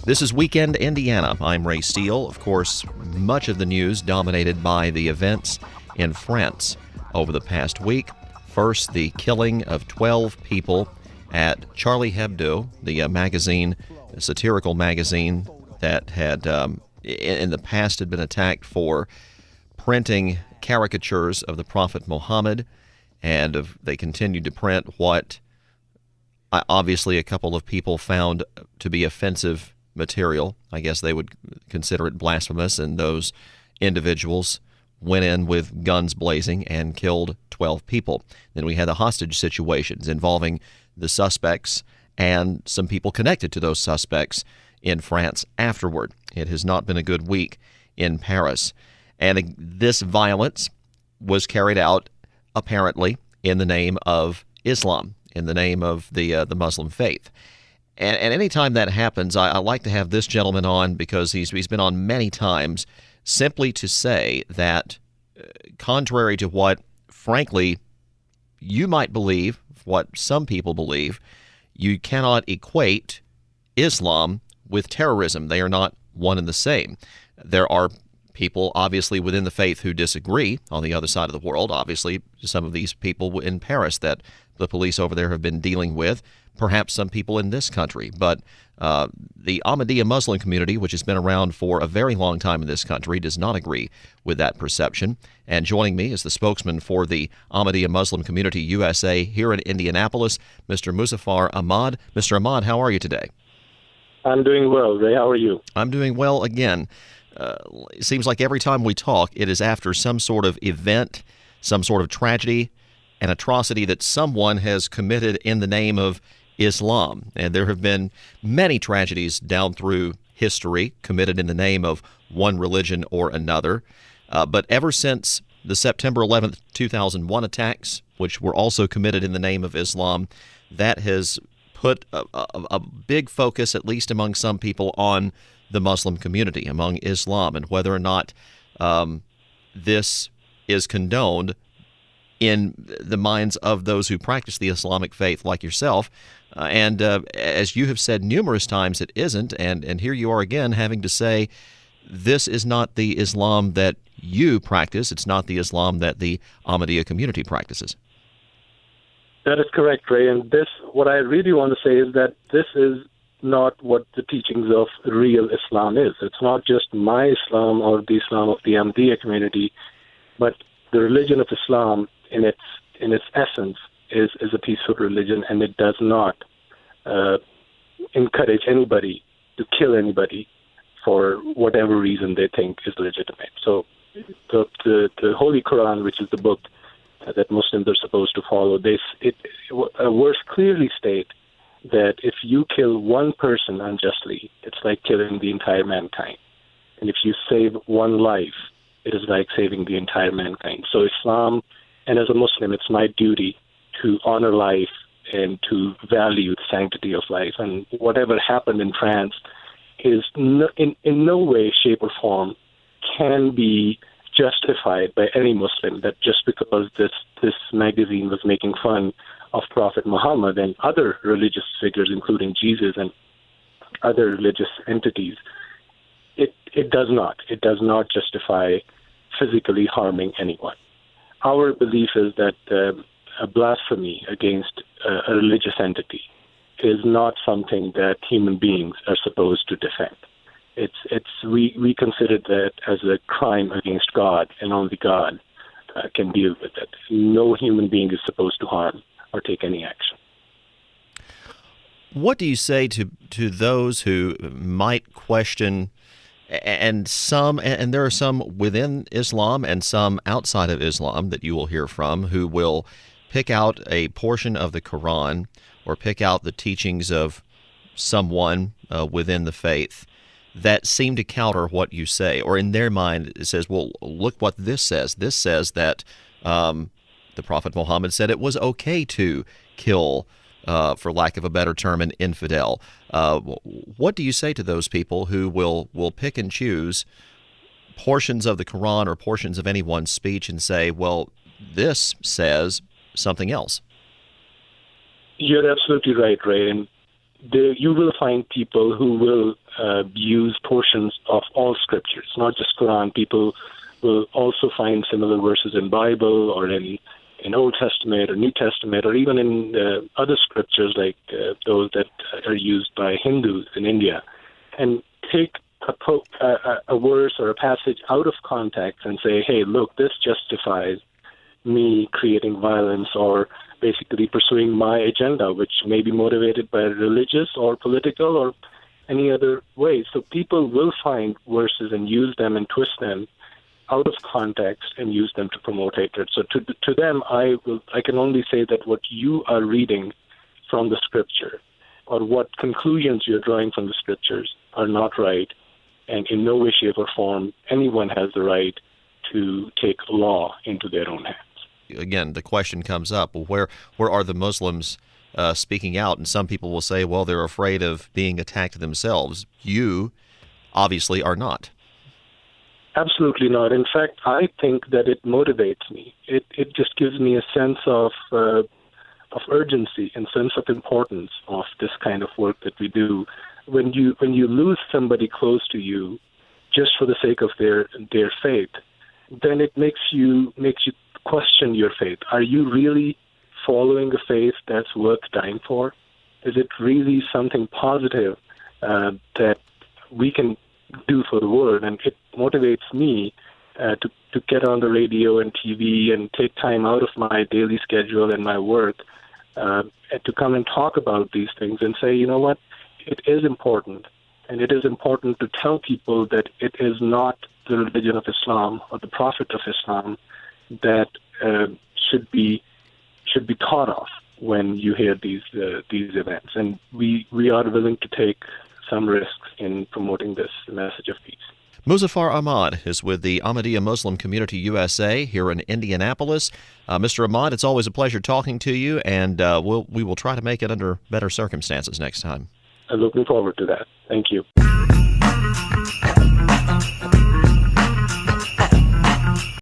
This is Weekend Indiana. I'm Ray Steele. Of course, much of the news dominated by the events in France over the past week. First, the killing of 12 people at Charlie Hebdo, the magazine, a satirical magazine that had in the past had been attacked for printing caricatures of the Prophet Muhammad, and they continued to print what obviously a couple of people found to be offensive material. I guess they would consider it blasphemous, and those individuals went in with guns blazing and killed 12 people. Then we had the hostage situations involving the suspects and some people connected to those suspects in France afterward. It has not been a good week in Paris. And this violence was carried out, apparently, in the name of Islam, in the name of the Muslim faith. And any time that happens, I like to have this gentleman on because he's been on many times simply to say that, contrary to what, frankly, you might believe, what some people believe, you cannot equate Islam with terrorism. They are not one and the same. There are people, obviously, within the faith who disagree on the other side of the world. Obviously, some of these people in Paris that the police over there have been dealing with, perhaps some people in this country. But the Ahmadiyya Muslim community, which has been around for a very long time in this country, does not agree with that perception. And joining me is the spokesman for the Ahmadiyya Muslim Community USA here in Indianapolis, Mr. Muzaffar Ahmad. Mr. Ahmad, how are you today? I'm doing well, Ray. How are you? I'm doing well again. It seems like every time we talk, it is after some sort of event, some sort of tragedy, an atrocity that someone has committed in the name of Islam. And there have been many tragedies down through history committed in the name of one religion or another. But ever since the September 11th, 2001 attacks, which were also committed in the name of Islam, that has put a big focus, at least among some people, on the Muslim community, among Islam, and whether or not this is condoned in the minds of those who practice the Islamic faith like yourself. And as you have said numerous times, it isn't. And here you are again having to say this is not the Islam that you practice. It's not the Islam that the Ahmadiyya community practices. That is correct, Ray. And what I really want to say is that this is not what the teachings of real Islam is. It's not just my Islam or the Islam of the Ahmadiyya community, but the religion of Islam in its essence is a peaceful religion, and it does not encourage anybody to kill anybody for whatever reason they think is legitimate. So the Holy Quran, which is the book that Muslims are supposed to follow, a verse clearly state that if you kill one person unjustly, it's like killing the entire mankind. And if you save one life, it is like saving the entire mankind. So Islam, and as a Muslim, it's my duty to honor life and to value the sanctity of life. And whatever happened in France is in no way, shape, or form can be justified by any Muslim, that just because this magazine was making fun of Prophet Muhammad and other religious figures, including Jesus and other religious entities, it does not justify physically harming anyone. Our belief is that a blasphemy against a religious entity is not something that human beings are supposed to defend. We consider that as a crime against God, and only God can deal with it. No human being is supposed to harm or take any action. What do you say to those who might question, and there are some within Islam and some outside of Islam that you will hear from, who will pick out a portion of the Quran or pick out the teachings of someone within the faith that seem to counter what you say, or in their mind it says, well, look what this says. This says that the Prophet Muhammad said it was okay to kill, for lack of a better term, an infidel. What do you say to those people who will pick and choose portions of the Quran or portions of anyone's speech and say, well, this says something else? You're absolutely right, Ray. And you will find people who will use portions of all scriptures, not just Quran. People will also find similar verses in Bible or in Old Testament or New Testament or even in other scriptures like those that are used by Hindus in India, and take a verse or a passage out of context and say, hey, look, this justifies me creating violence or basically pursuing my agenda, which may be motivated by religious or political or any other way. So people will find verses and use them and twist them out of context and use them to promote hatred. So to them, I can only say that what you are reading from the scripture or what conclusions you're drawing from the scriptures are not right, and in no way, shape, or form anyone has the right to take law into their own hands. Again, the question comes up, well, where are the Muslims speaking out? And some people will say, well, they're afraid of being attacked themselves. You obviously are not. Absolutely not. In fact, I think that it motivates me. It just gives me a sense of urgency and sense of importance of this kind of work that we do. When you lose somebody close to you just for the sake of their faith, then it makes you question your faith. Are you really following a faith that's worth dying for? Is it really something positive that we can do for the world? And it motivates me to get on the radio and TV and take time out of my daily schedule and my work and to come and talk about these things and say, you know what, it is important. And it is important to tell people that it is not the religion of Islam or the Prophet of Islam that should be thought of when you hear these events, and we are willing to take some risks in promoting this message of peace. Muzaffar Ahmad is with the Ahmadiyya Muslim Community USA here in Indianapolis. Mr. Ahmad, it's always a pleasure talking to you, and we will try to make it under better circumstances next time. I'm looking forward to that. Thank you.